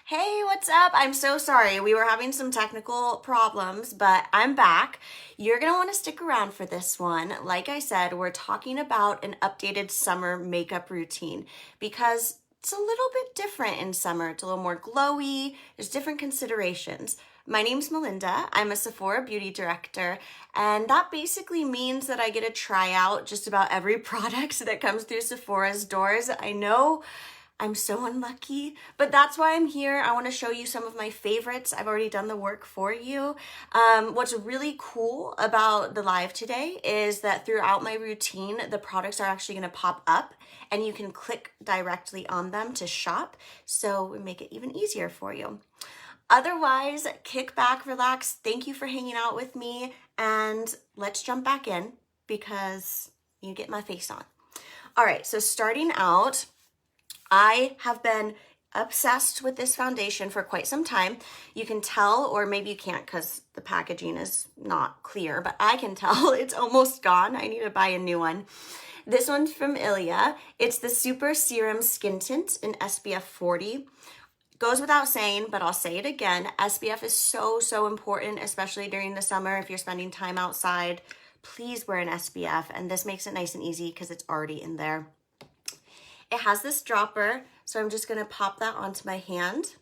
Hey, what's up? I'm so sorry. We were having some technical problems, but I'm back. You're going to want to stick around for this one. Like I said, we're talking about an updated summer makeup routine because it's a little bit different in summer. It's a little more glowy. There's different considerations. My name's Melinda. I'm a Sephora beauty director, and that basically means that I get to try out just about every product that comes through Sephora's doors. I know I'm so unlucky, but that's why I'm here. I want to show you some of my favorites. I've already done the work for you. What's really cool about the live today is that throughout my routine, the products are actually going to pop up and you can click directly on them to shop. So we make it even easier for you. Otherwise, kick back, relax. Thank you for hanging out with me, and let's jump back in because you get my face on. All right, so starting out, I have been obsessed with this foundation for quite some time. You can tell, or maybe you can't because the packaging is not clear, but I can tell it's almost gone. I need to buy a new one. This one's from Ilia. It's the Super Serum Skin Tint in SPF 40. Goes without saying, but I'll say it again. SPF is so important, especially during the summer. If you're spending time outside, please wear an SPF, and this makes it nice and easy because it's already in there. It has this dropper, so I'm just gonna pop that onto my hand.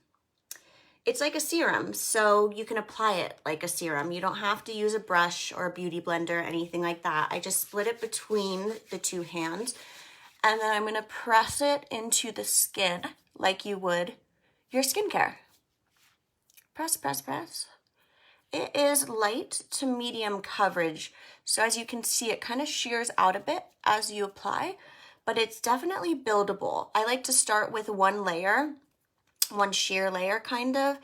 It's like a serum, so you can apply it like a serum. You don't have to use a brush or a beauty blender or anything like that. I just split it between the two hands, and then I'm gonna press it into the skin like you would your skincare. Press, press, press. It is light to medium coverage, so as you can see, it kind of shears out a bit as you apply, but it's definitely buildable. I like to start with one layer, one sheer layer kind of,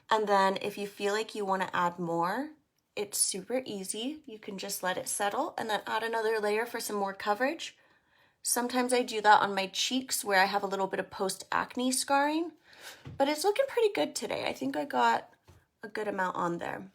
and then if you feel like you want to add more, it's super easy. You can just let it settle and then add another layer for some more coverage. Sometimes I do that on my cheeks where I have a little bit of post-acne scarring, but it's looking pretty good today. I think I got a good amount on there.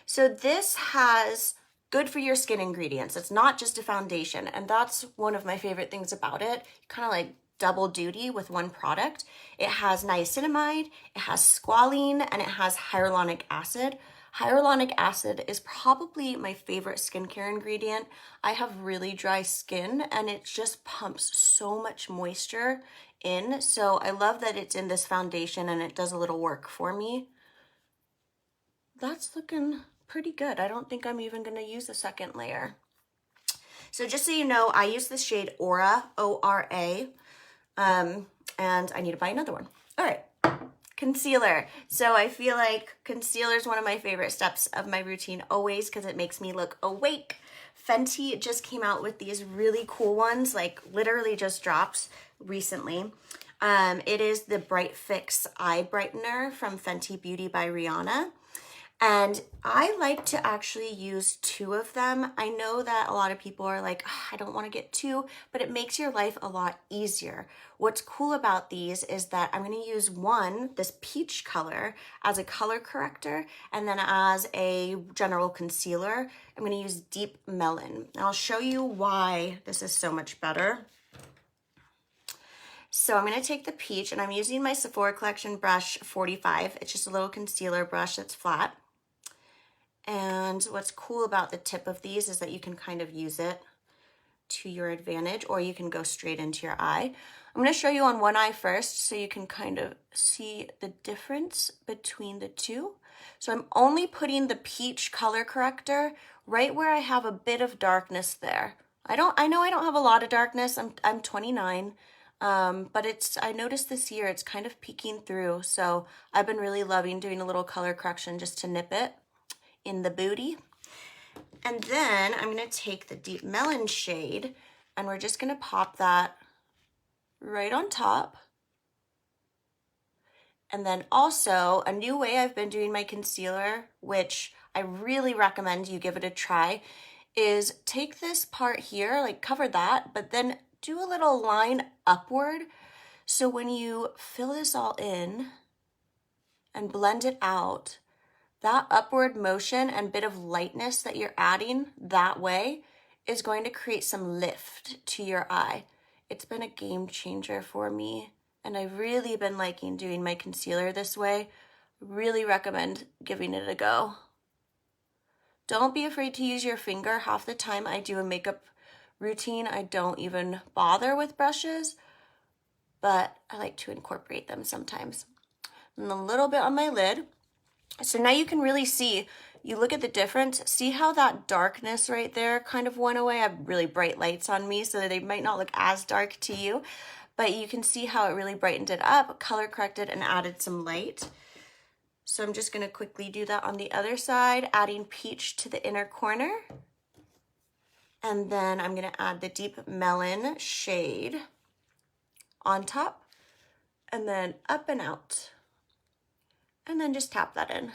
So this has good for your skin ingredients. It's not just a foundation, and that's one of my favorite things about it. Kind of like double duty with one product. It has niacinamide, it has squalene, and it has hyaluronic acid. Hyaluronic acid is probably my favorite skincare ingredient. I have really dry skin, and it just pumps so much moisture in. So I love that it's in this foundation and it does a little work for me. That's looking pretty good. I don't think I'm even going to use a second layer. So just so you know, I use the shade Aura, O-R-A, and I need to buy another one. All right, concealer. So I feel like concealer is one of my favorite steps of my routine always because it makes me look awake. Fenty just came out with these really cool ones, like literally just drops recently. It is the Bright Fix Eye Brightener from Fenty Beauty by Rihanna. And I like to actually use two of them. I know that a lot of people are like, oh, I don't want to get two, but it makes your life a lot easier. What's cool about these is that I'm going to use one, this peach color, as a color corrector, and then as a general concealer, I'm going to use Deep Melon. And I'll show you why this is so much better. So I'm going to take the peach, and I'm using my Sephora Collection brush 45. It's just a little concealer brush that's flat. And what's cool about the tip of these is that you can kind of use it to your advantage, or you can go straight into your eye. I'm going to show you on one eye first so you can kind of see the difference between the two. So I'm only putting the peach color corrector right where I have a bit of darkness there. I know I don't have a lot of darkness. I'm 29. But I noticed this year it's kind of peeking through. So I've been really loving doing a little color correction just to nip it in the booty. And then I'm going to take the Deep Melon shade and we're just going to pop that right on top. And then also a new way I've been doing my concealer, which I really recommend you give it a try, is take this part here, like cover that, but then do a little line upward. So when you fill this all in and blend it out, that upward motion and bit of lightness that you're adding that way is going to create some lift to your eye. It's been a game changer for me And I've really been liking doing my concealer this way. Really recommend giving it a go. Don't be afraid to use your finger. Half the time I do a makeup routine, I don't even bother with brushes, but I like to incorporate them sometimes. And a little bit on my lid. So now you can really see, you look at the difference, see how that darkness right there kind of went away. I have really bright lights on me, so they might not look as dark to you, but you can see how it really brightened it up, color corrected, and added some light. So I'm just gonna quickly do that on the other side, adding peach to the inner corner. And then I'm gonna add the deep melon shade on top, and then up and out. And then just tap that in.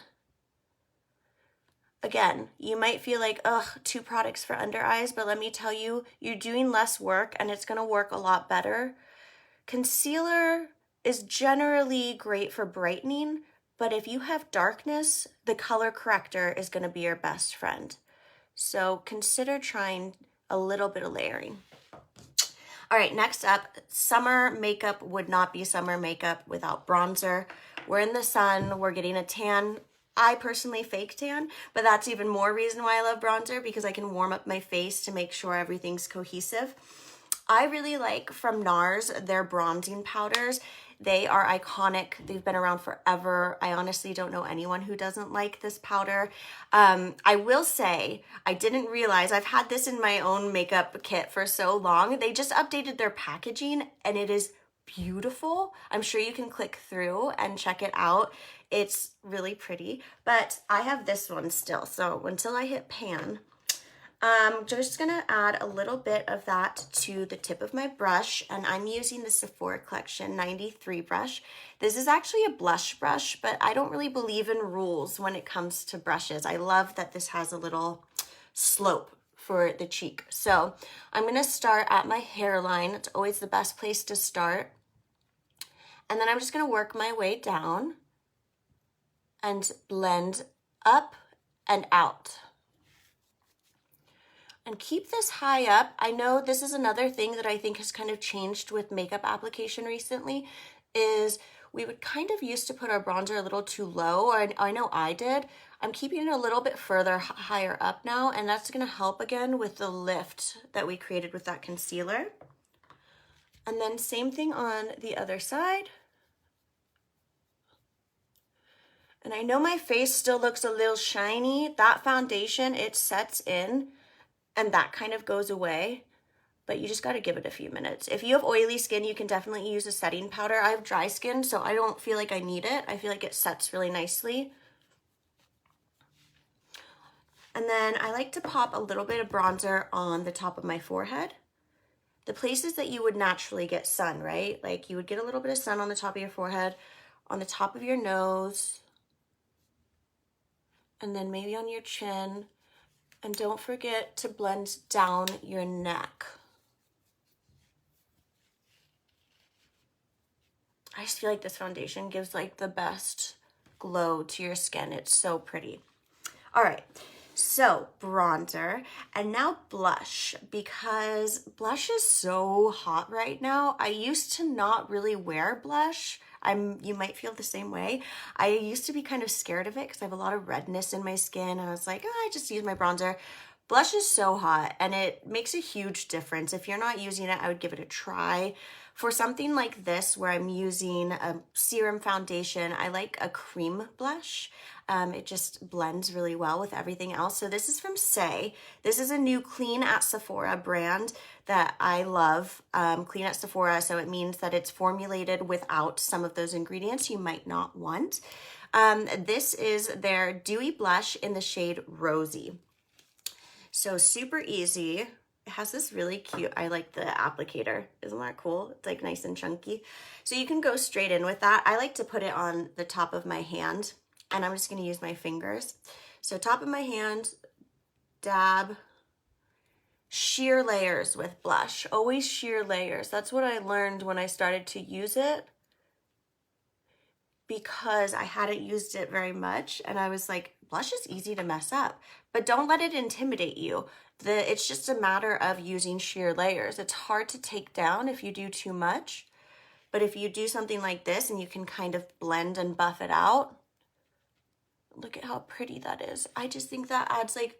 Again, you might feel like, ugh, 2 products for under eyes, but let me tell you, you're doing less work and it's gonna work a lot better. Concealer is generally great for brightening, but if you have darkness, the color corrector is gonna be your best friend. So consider trying a little bit of layering. All right, next up, summer makeup would not be summer makeup without bronzer. We're in the sun, we're getting a tan. I personally fake tan, but that's even more reason why I love bronzer, because I can warm up my face to make sure everything's cohesive. I really like from NARS their bronzing powders. They are iconic. They've been around forever. I honestly don't know anyone who doesn't like this powder. I will say, I didn't realize, I've had this in my own makeup kit for so long. They just updated their packaging and it is beautiful. I'm sure you can click through and check it out. It's really pretty, but I have this one still. So until I hit pan, I'm just gonna add a little bit of that to the tip of my brush, and I'm using the Sephora Collection 93 brush. This is actually a blush brush, but I don't really believe in rules when it comes to brushes. I love that this has a little slope for the cheek. So I'm gonna start at my hairline. It's always the best place to start. And then I'm just gonna work my way down and blend up and out. And keep this high up. I know this is another thing that I think has kind of changed with makeup application recently, is we would kind of used to put our bronzer a little too low, or I know I did. I'm keeping it a little bit further higher up now, and that's gonna help again with the lift that we created with that concealer. And then same thing on the other side. And I know my face still looks a little shiny. That foundation, it sets in and that kind of goes away, but you just gotta give it a few minutes. If you have oily skin, you can definitely use a setting powder. I have dry skin, so I don't feel like I need it. I feel like it sets really nicely. And then I like to pop a little bit of bronzer on the top of my forehead. The places that you would naturally get sun, right? Like you would get a little bit of sun on the top of your forehead, on the top of your nose, and then maybe on your chin. And don't forget to blend down your neck. I just feel like this foundation gives like the best glow to your skin. It's so pretty. All right, so bronzer, and now blush, because blush is so hot right now. I used to not really wear blush. You might feel the same way. I used to be kind of scared of it because I have a lot of redness in my skin, and I was like, oh, I just use my bronzer. Blush is so hot and it makes a huge difference. If you're not using it, I would give it a try. For something like this where I'm using a serum foundation, I like a cream blush. It just blends really well with everything else. So this is from Say. This is a new Clean at Sephora brand that I love. Clean at Sephora, so it means that it's formulated without some of those ingredients you might not want. This is their Dewy Blush in the shade Rosy. So super easy. It has this really cute, I like the applicator. Isn't that cool? It's like nice and chunky. So you can go straight in with that. I like to put it on the top of my hand, and I'm just gonna use my fingers. So top of my hand, dab, sheer layers with blush. Always sheer layers. That's what I learned when I started to use it, because I hadn't used it very much, and I was like, blush is easy to mess up, but don't let it intimidate you. It's just a matter of using sheer layers. It's hard to take down if you do too much. But if you do something like this and you can kind of blend and buff it out, look at how pretty that is. I just think that adds like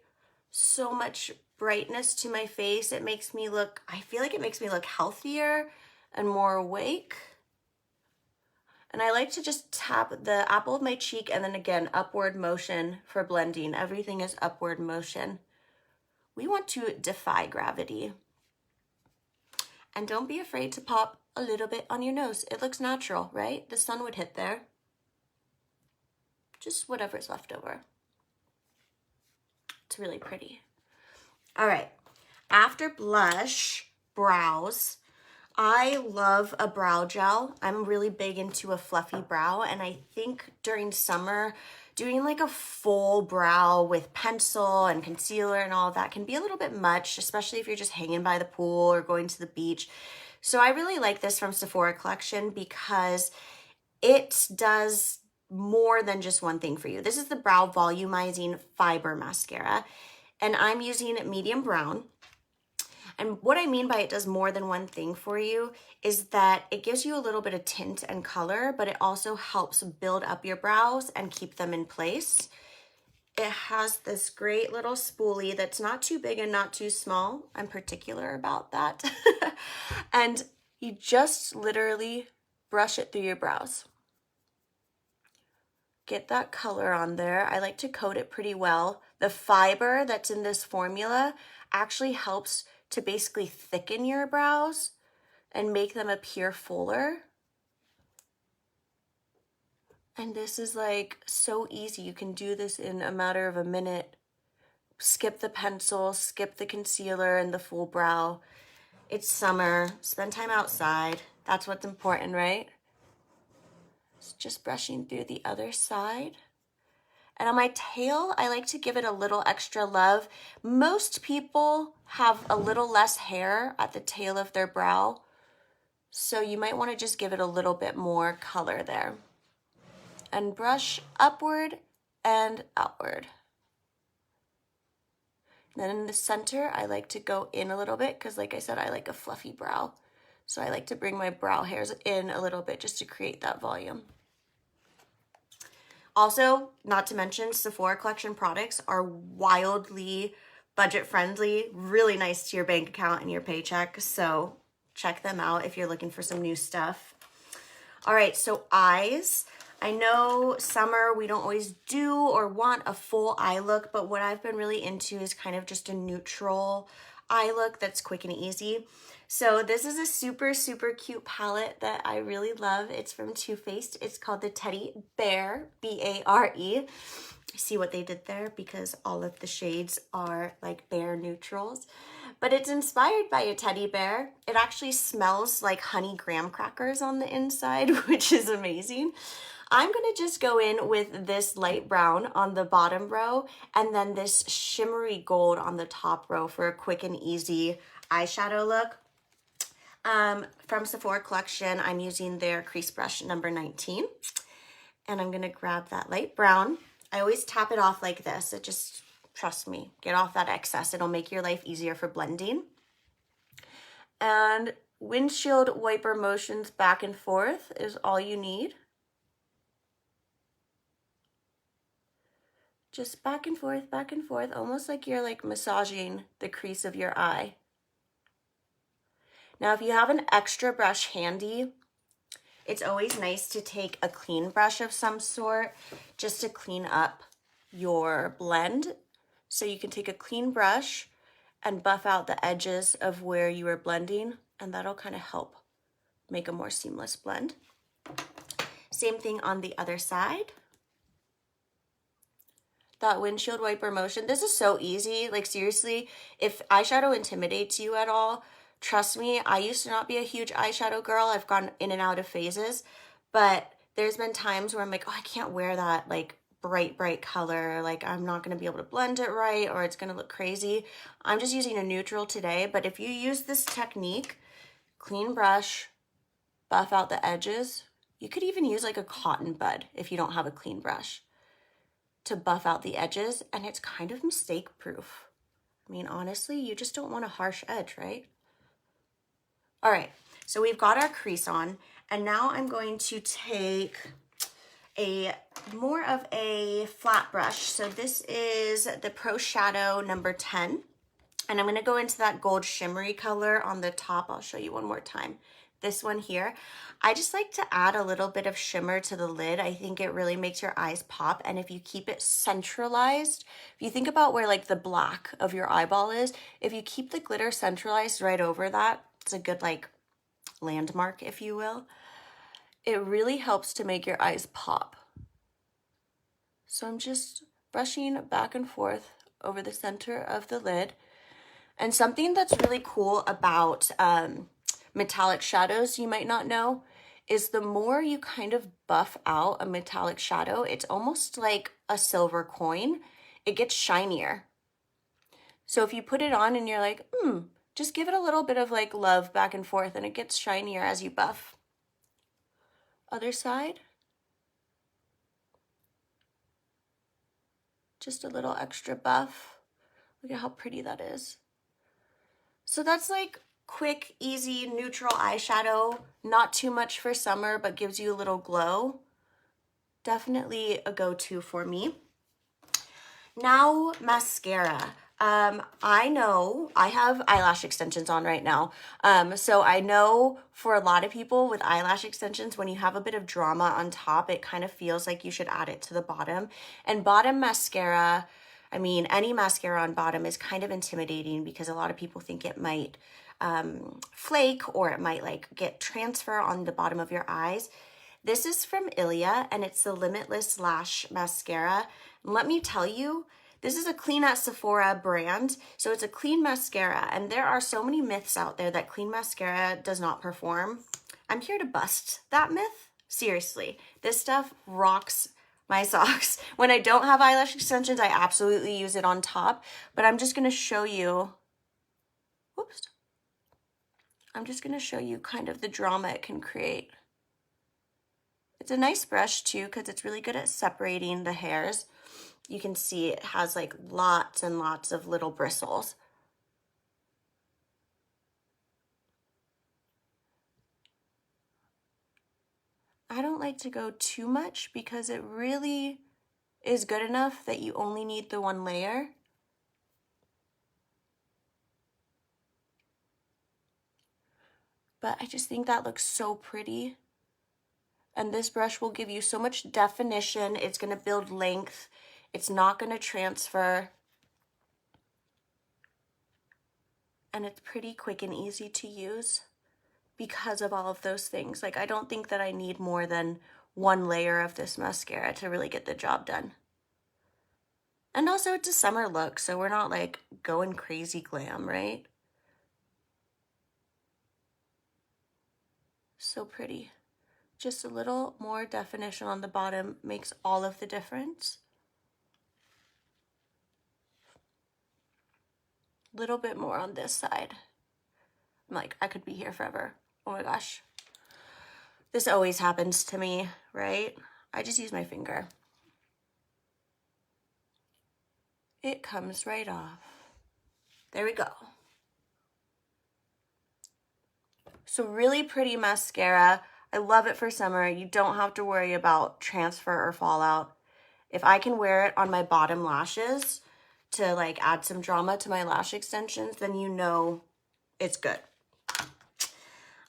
so much brightness to my face. It makes me look, I feel like it makes me look healthier and more awake. And I like to just tap the apple of my cheek and then again, upward motion for blending. Everything is upward motion. We want to defy gravity. And don't be afraid to pop a little bit on your nose. It looks natural, right? The sun would hit there. Just whatever's left over. It's really pretty. All right, after blush, brows. I love a brow gel. I'm really big into a fluffy brow, and I think during summer, doing like a full brow with pencil and concealer and all of that can be a little bit much, especially if you're just hanging by the pool or going to the beach. So I really like this from Sephora collection because it does more than just one thing for you. This is the Brow Volumizing Fiber Mascara, and I'm using medium brown. And what I mean by it does more than one thing for you is that it gives you a little bit of tint and color, but it also helps build up your brows and keep them in place. It has this great little spoolie that's not too big and not too small. I'm particular about that. And you just literally brush it through your brows. Get that color on there. I like to coat it pretty well. The fiber that's in this formula actually helps to basically thicken your brows and make them appear fuller. And this is like so easy. You can do this in a matter of a minute. Skip the pencil, skip the concealer and the full brow. It's summer, spend time outside. That's what's important, right? Just brushing through the other side. And on my tail, I like to give it a little extra love. Most people have a little less hair at the tail of their brow, so you might want to just give it a little bit more color there. And brush upward and outward. Then in the center, I like to go in a little bit because, like I said, I like a fluffy brow. So I like to bring my brow hairs in a little bit just to create that volume. Also, not to mention, Sephora collection products are wildly budget friendly, really nice to your bank account and your paycheck. So check them out if you're looking for some new stuff. All right, so eyes. I know summer we don't always do or want a full eye look, but what I've been really into is kind of just a neutral eye look that's quick and easy. So this is a super, super cute palette that I really love. It's from Too Faced. It's called the Teddy Bear, B-A-R-E. See what they did there because all of the shades are like bear neutrals. But it's inspired by a teddy bear. It actually smells like honey graham crackers on the inside, which is amazing. I'm gonna just go in with this light brown on the bottom row and then this shimmery gold on the top row for a quick and easy eyeshadow look. From Sephora collection, I'm using their crease brush number 19. And I'm gonna grab that light brown. I always tap it off like this. It just, trust me, get off that excess. It'll make your life easier for blending. And windshield wiper motions back and forth is all you need. Just back and forth, almost like you're like massaging the crease of your eye. Now, if you have an extra brush handy, it's always nice to take a clean brush of some sort just to clean up your blend. So you can take a clean brush and buff out the edges of where you are blending, and that'll kind of help make a more seamless blend. Same thing on the other side. That windshield wiper motion, this is so easy. Like seriously, if eyeshadow intimidates you at all, trust me, I used to not be a huge eyeshadow girl. I've gone in and out of phases, but there's been times where I'm like, oh, I can't wear that like bright color. Like I'm not gonna be able to blend it right or it's gonna look crazy. I'm just using a neutral today, but if you use this technique, clean brush, buff out the edges. You could even use like a cotton bud if you don't have a clean brush to buff out the edges, and it's kind of mistake proof. I mean, honestly, you just don't want a harsh edge, right? All right, so we've got our crease on, And now I'm going to take a more of a flat brush. So this is the Pro Shadow number 10. And I'm gonna go into that gold shimmery color on the top. I'll show you one more time. This one here. I just like to add a little bit of shimmer to the lid. I think it really makes your eyes pop. And if you keep it centralized, if you think about where like the black of your eyeball is, if you keep the glitter centralized right over that, it's a good like landmark, if you will. It really helps to make your eyes pop. So I'm just brushing back and forth over the center of the lid. And something that's really cool about metallic shadows, you might not know, is the more you kind of buff out a metallic shadow, it's almost like a silver coin. It gets shinier. So if you put it on and you're like, just give it a little bit of like love back and forth and it gets shinier as you buff. Other side. Just a little extra buff. Look at how pretty that is. So that's like quick, easy, neutral eyeshadow. Not too much for summer, but gives you a little glow. Definitely a go-to for me. Now, mascara. I know I have eyelash extensions on right now. So I know for a lot of people with eyelash extensions, when you have a bit of drama on top, it kind of feels like you should add it to the bottom. And bottom mascara, I mean, any mascara on bottom is kind of intimidating because a lot of people think it might flake or it might like get transfer on the bottom of your eyes. This is from Ilia and it's the Limitless Lash Mascara. And let me tell you, this is a Clean at Sephora brand, so it's a clean mascara, and there are so many myths out there that clean mascara does not perform. I'm here to bust that myth. Seriously, this stuff rocks my socks. When I don't have eyelash extensions, I absolutely use it on top, but I'm just gonna show you, whoops. I'm just gonna show you kind of the drama it can create. It's a nice brush too, because it's really good at separating the hairs. You can see it has like lots and lots of little bristles. I don't like to go too much because it really is good enough that you only need the one layer. But I just think that looks so pretty. And this brush will give you so much definition. It's going to build length. It's not going to transfer. And it's pretty quick and easy to use because of all of those things. Like, I don't think that I need more than one layer of this mascara to really get the job done. And also it's a summer look, so we're not like going crazy glam, right? So pretty. Just a little more definition on the bottom makes all of the difference. Little bit more on this side. I'm like, I could be here forever. Oh my gosh. This always happens to me, right? I just use my finger. It comes right off. There we go. So really pretty mascara. I love it for summer. You don't have to worry about transfer or fallout. If I can wear it on my bottom lashes to like add some drama to my lash extensions, then you know it's good.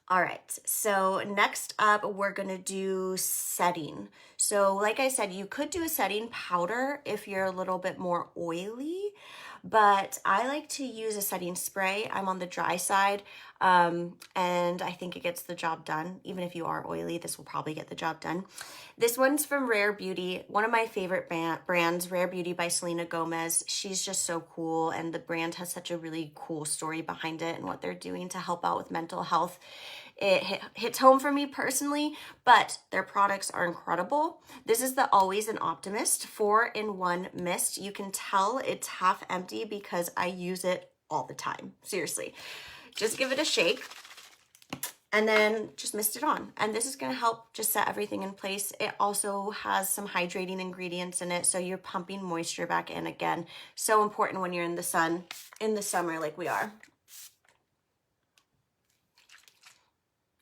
All right, so next up, we're gonna do setting. So like I said, you could do a setting powder if you're a little bit more oily, but I like to use a setting spray. I'm on the dry side, and I think it gets the job done. Even if you are oily, this will probably get the job done. This one's from Rare Beauty, one of my favorite brands, Rare Beauty by Selena Gomez. She's just so cool, and the brand has such a really cool story behind it and what they're doing to help out with mental health. It hits home for me personally, but their products are incredible. This is the Always an Optimist 4-in-1 mist. You can tell it's half empty because I use it all the time. Seriously, just give it a shake and then just mist it on. And this is gonna help just set everything in place. It also has some hydrating ingredients in it, so you're pumping moisture back in again. So important when you're in the sun, in the summer like we are.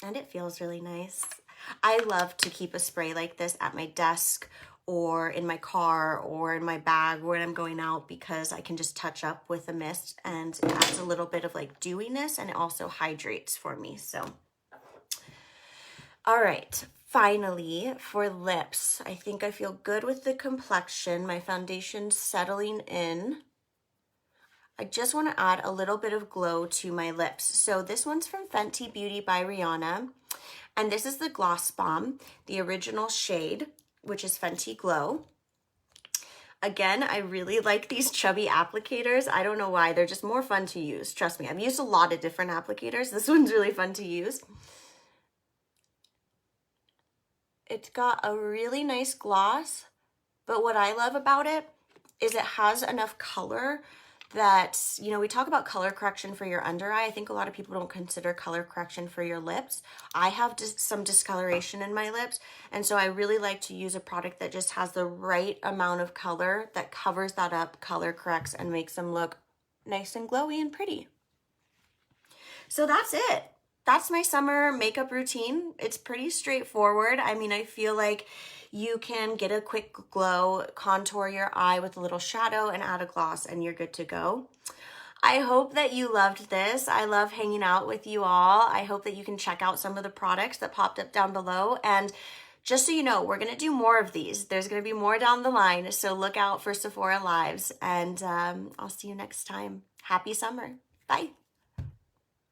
And it feels really nice. I love to keep a spray like this at my desk or in my car or in my bag when I'm going out, because I can just touch up with a mist and it adds a little bit of like dewiness, and it also hydrates for me. So, all right, finally for lips, I think I feel good with the complexion. My foundation's settling in. I just want to add a little bit of glow to my lips. So this one's from Fenty Beauty by Rihanna. And this is the Gloss Bomb, the original shade, which is Fenty Glow. Again, I really like these chubby applicators. I don't know why, they're just more fun to use. Trust me, I've used a lot of different applicators. This one's really fun to use. It's got a really nice gloss, but what I love about it is it has enough color that, you know, we talk about color correction for your under eye. I think a lot of people don't consider color correction for your lips. I have some discoloration in my lips, and so I really like to use a product that just has the right amount of color that covers that up, color corrects, and makes them look nice and glowy and pretty. So that's it. That's my summer makeup routine. It's pretty straightforward. I mean, I feel like you can get a quick glow, contour your eye with a little shadow and add a gloss, and you're good to go. I hope that you loved this. I love hanging out with you all. I hope that you can check out some of the products that popped up down below. And just so you know, we're going to do more of these. There's going to be more down the line. So look out for Sephora Lives. And I'll see you next time. Happy summer. Bye.